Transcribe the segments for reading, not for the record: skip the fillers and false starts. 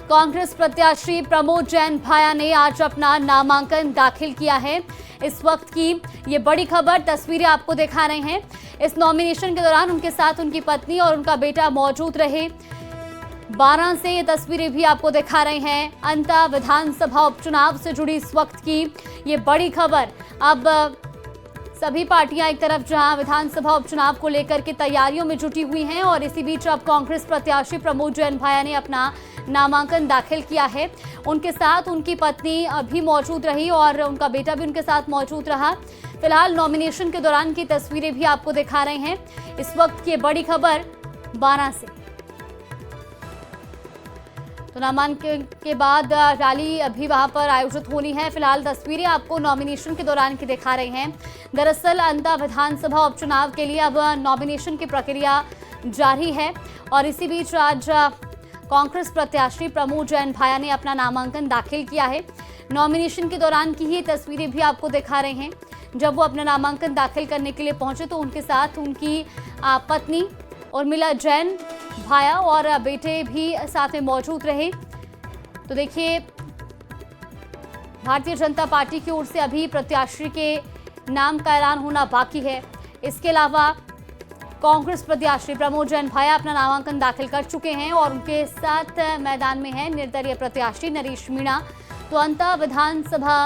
कांग्रेस प्रत्याशी प्रमोद जैन भाया ने आज अपना नामांकन दाखिल किया है। इस वक्त की ये बड़ी खबर, तस्वीरें आपको दिखा रहे हैं। इस नॉमिनेशन के दौरान उनके साथ उनकी पत्नी और उनका बेटा मौजूद रहे। 12 से ये तस्वीरें भी आपको दिखा रहे हैं। अंता विधानसभा उपचुनाव से जुड़ी इस वक्त की ये बड़ी खबर। अब सभी पार्टियां एक तरफ जहां विधानसभा उपचुनाव को लेकर के तैयारियों में जुटी हुई हैं और इसी बीच अब कांग्रेस प्रत्याशी प्रमोद जैन भाया ने अपना नामांकन दाखिल किया है। उनके साथ उनकी पत्नी भी मौजूद रही और उनका बेटा भी उनके साथ मौजूद रहा। फिलहाल नॉमिनेशन के दौरान की तस्वीरें भी आपको दिखा रहे हैं। इस वक्त की बड़ी खबर 12 से। तो नामांकन के बाद रैली अभी वहां पर आयोजित होनी है। फिलहाल तस्वीरें आपको नॉमिनेशन के दौरान की दिखा रहे हैं। दरअसल अंता विधानसभा उपचुनाव के लिए अब नॉमिनेशन की प्रक्रिया जारी है और इसी बीच आज कांग्रेस प्रत्याशी प्रमोद जैन भाया ने अपना नामांकन दाखिल किया है। नॉमिनेशन के दौरान की ही तस्वीरें भी आपको दिखा रहे हैं। जब वो अपना नामांकन दाखिल करने के लिए पहुंचे तो उनके साथ उनकी पत्नी उर्मिला जैन भाया और बेटे भी साथ में मौजूद रहे। तो देखिए, भारतीय जनता पार्टी की ओर से अभी प्रत्याशी के नाम का ऐलान होना बाकी है। इसके अलावा कांग्रेस प्रत्याशी प्रमोद जैन भाया अपना नामांकन दाखिल कर चुके हैं और उनके साथ मैदान में है निर्दलीय प्रत्याशी नरेश मीणा। तो अंतः विधानसभा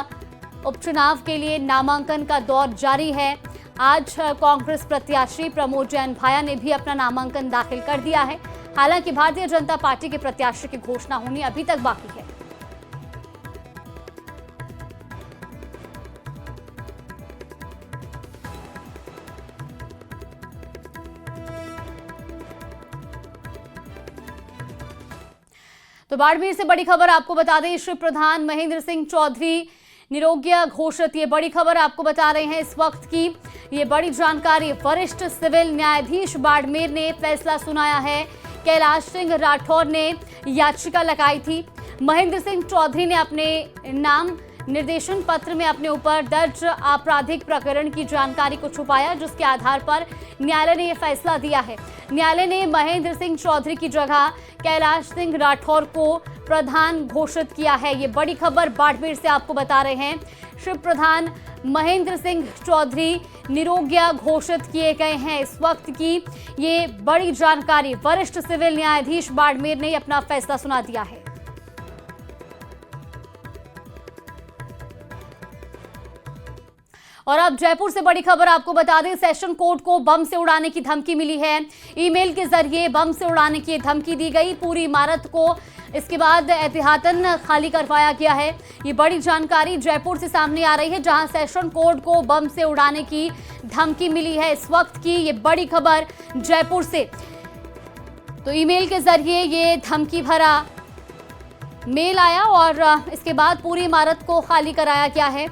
उपचुनाव के लिए नामांकन का दौर जारी है। आज कांग्रेस प्रत्याशी प्रमोद जैन भाया ने भी अपना नामांकन दाखिल कर दिया है। हालांकि भारतीय जनता पार्टी के प्रत्याशी की घोषणा होनी अभी तक बाकी है। तो बाड़मेर से बड़ी खबर आपको बता दें, श्री प्रधान महेंद्र सिंह चौधरी निरोग्य घोषित। ये बड़ी खबर आपको बता रहे हैं इस वक्त की। ये बड़ी जानकारी, वरिष्ठ सिविल न्यायाधीश बाड़मेर ने फैसला सुनाया है। कैलाश सिंह राठौर ने याचिका लगाई थी। महेंद्र सिंह चौधरी ने अपने नाम निर्देशन पत्र में अपने ऊपर दर्ज आपराधिक प्रकरण की जानकारी को छुपाया, जिसके आधार पर न्यायालय ने यह फैसला दिया है। न्यायालय ने महेंद्र सिंह चौधरी की जगह कैलाश सिंह राठौर को प्रधान घोषित किया है। ये बड़ी खबर बाड़मेर से आपको बता रहे हैं। श्री प्रधान महेंद्र सिंह चौधरी निरोग्य घोषित किए गए हैं। इस वक्त की ये बड़ी जानकारी, वरिष्ठ सिविल न्यायाधीश बाड़मेर ने अपना फैसला सुना दिया है। और अब जयपुर से बड़ी खबर आपको बता दें, सेशन कोर्ट को बम से उड़ाने की धमकी मिली है। ईमेल के जरिए बम से उड़ाने की धमकी दी गई। पूरी इमारत को इसके बाद एहतियातन खाली करवाया गया है। ये बड़ी जानकारी जयपुर से सामने आ रही है, जहां सेशन कोर्ट को बम से उड़ाने की धमकी मिली है। इस वक्त की ये बड़ी खबर जयपुर से। तो ईमेल के जरिए ये धमकी भरा मेल आया और इसके बाद पूरी इमारत को खाली कराया गया है।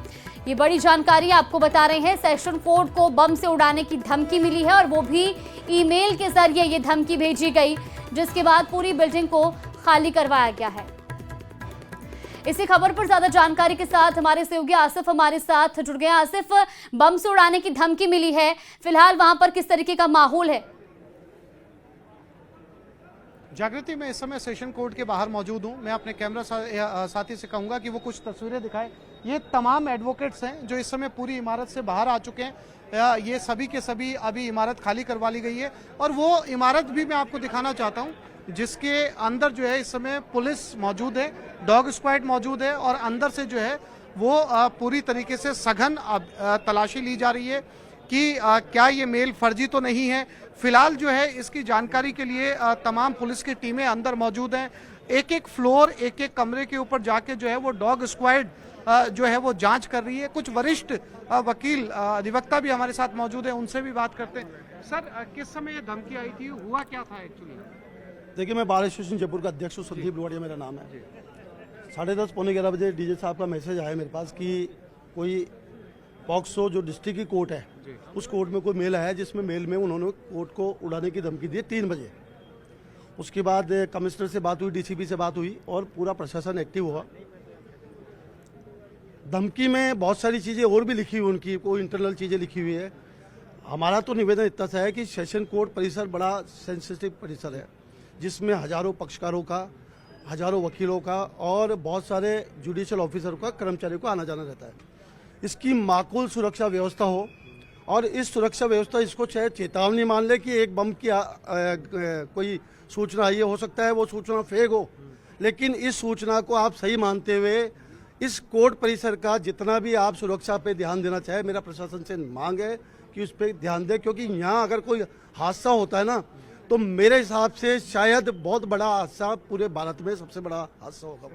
ये बड़ी जानकारी आपको बता रहे हैं। सेशन कोर्ट को बम से उड़ाने की धमकी मिली है और वो भी ईमेल के जरिए ये धमकी भेजी गई, जिसके बाद पूरी बिल्डिंग को खाली करवाया गया है। इसी खबर पर ज्यादा जानकारी के साथ हमारे सहयोगी आसिफ हमारे साथ जुड़ गए। आसिफ, बम से उड़ाने की धमकी मिली है, फिलहाल वहां पर किस तरीके का माहौल है? जागृति, मैं इस समय सेशन कोर्ट के बाहर मौजूद हूं। मैं अपने कैमरा साथी से कहूंगा कि वो कुछ तस्वीरें दिखाए। ये तमाम एडवोकेट्स हैं जो इस समय पूरी इमारत से बाहर आ चुके हैं। ये सभी के सभी अभी इमारत खाली करवा ली गई है और वो इमारत भी मैं आपको दिखाना चाहता हूं, जिसके अंदर जो है इस समय पुलिस मौजूद है, डॉग स्क्वाड मौजूद है और अंदर से जो है वो पूरी तरीके से सघन तलाशी ली जा रही है कि क्या ये मेल फर्जी तो नहीं है। फिलहाल जो है इसकी जानकारी के लिए तमाम पुलिस की टीमें अंदर मौजूद हैं। एक एक फ्लोर, एक एक कमरे के ऊपर जाके जो है वो डॉग स्क्वाड जो है वो जांच कर रही है। कुछ वरिष्ठ वकील अधिवक्ता भी हमारे साथ मौजूद हैं, उनसे भी बात करते हैं। सर, किस समय ये धमकी आई थी, हुआ क्या था एक्चुअली? देखिए, मैं बार एसोसिएशन जयपुर का अध्यक्ष हूँ, संदीप लोहाड़िया मेरा नाम है। 10:30 पौने 11 बजे डीजे साहब का मैसेज आया मेरे पास कि कोई पॉक्सो जो डिस्ट्रिक्ट की कोर्ट है, उस कोर्ट में कोई मेल आया, जिसमें मेल में उन्होंने कोर्ट को उड़ाने की धमकी दी 3 बजे। उसके बाद कमिश्नर से बात हुई, डीसीपी से बात हुई और पूरा प्रशासन एक्टिव हुआ। धमकी में बहुत सारी चीज़ें और भी लिखी हुई, उनकी कोई इंटरनल चीज़ें लिखी हुई है। हमारा तो निवेदन इतना सा है कि सेशन कोर्ट परिसर बड़ा सेंसिटिव परिसर है, जिसमें हजारों पक्षकारों का हजारों वकीलों का और बहुत सारे जुडिशियल ऑफिसरों का, कर्मचारियों का आना जाना रहता है। इसकी माकूल सुरक्षा व्यवस्था हो और इस सुरक्षा व्यवस्था इसको चाहे चेतावनी मान ले कि एक बम की कोई सूचना आई है, हो सकता है वो सूचना फेक हो, लेकिन इस सूचना को आप सही मानते हुए इस कोर्ट परिसर का जितना भी आप सुरक्षा पे ध्यान देना चाहे, मेरा प्रशासन से मांग है कि उस पर ध्यान दे, क्योंकि यहाँ अगर कोई हादसा होता है ना तो मेरे हिसाब से शायद बहुत बड़ा हादसा, पूरे भारत में सबसे बड़ा हादसा होगा।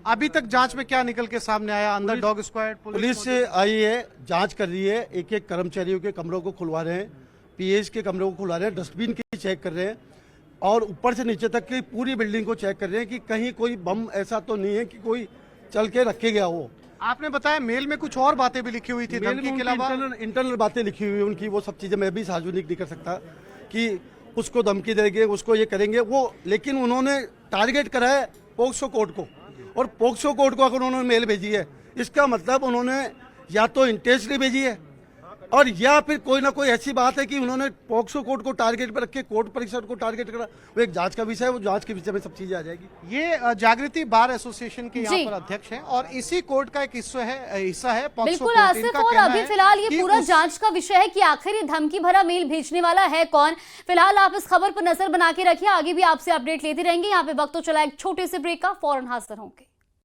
अभी तक जांच में क्या निकल के सामने आया? अंदर डॉग स्क्वाड पुलिस से आई है, जांच कर रही है, एक एक कर्मचारियों के कमरों को खुलवा रहे हैं, पीएस के कमरों को खुलवा रहे हैं, डस्टबिन की चेक कर रहे हैं और ऊपर से नीचे तक की पूरी बिल्डिंग को चेक कर रहे हैं कि कहीं कोई बम ऐसा तो नहीं है कि कोई चल के रखे गया हो। आपने बताया मेल में कुछ और बातें भी लिखी हुई थी धमकी के अलावा। इंटरनल बातें लिखी हुई उनकी, वो सब चीजें मैं भी सार्वजनिक नहीं कर सकता कि उसको धमकी देंगे, उसको ये करेंगे वो, लेकिन उन्होंने टारगेट करा है पोक्सो कोर्ट को, और पोक्सो कोर्ट को अगर उन्होंने मेल भेजी है इसका मतलब उन्होंने या तो इंटेंशनली भेजी है और या फिर कोई ना कोई ऐसी बात है कि उन्होंने पोक्सो कोर्ट को टारगेट पर रख के कोर्ट परिसर को टारगेट करा। वो एक जांच का विषय है, वो जांच के विषय में सब चीजें आ जाएगी। ये जागृति बार एसोसिएशन के यहाँ जी। पर अध्यक्ष हैं और इसी कोर्ट का एक हिस्सा है पोक्सो बिल्कुल कोर्ट। आसिफ, इनका और कहना अभी है फिलहाल ये कि पूरा उस- जांच का विषय है कि आखिर ये धमकी भरा मेल भेजने वाला है कौन। फिलहाल आप इस खबर पर नजर बना के रखिए, आगे भी आपसे अपडेट लेते रहेंगे। यहाँ पे वक्त तो चला एक छोटे से ब्रेक का, फौरन हाजिर होंगे।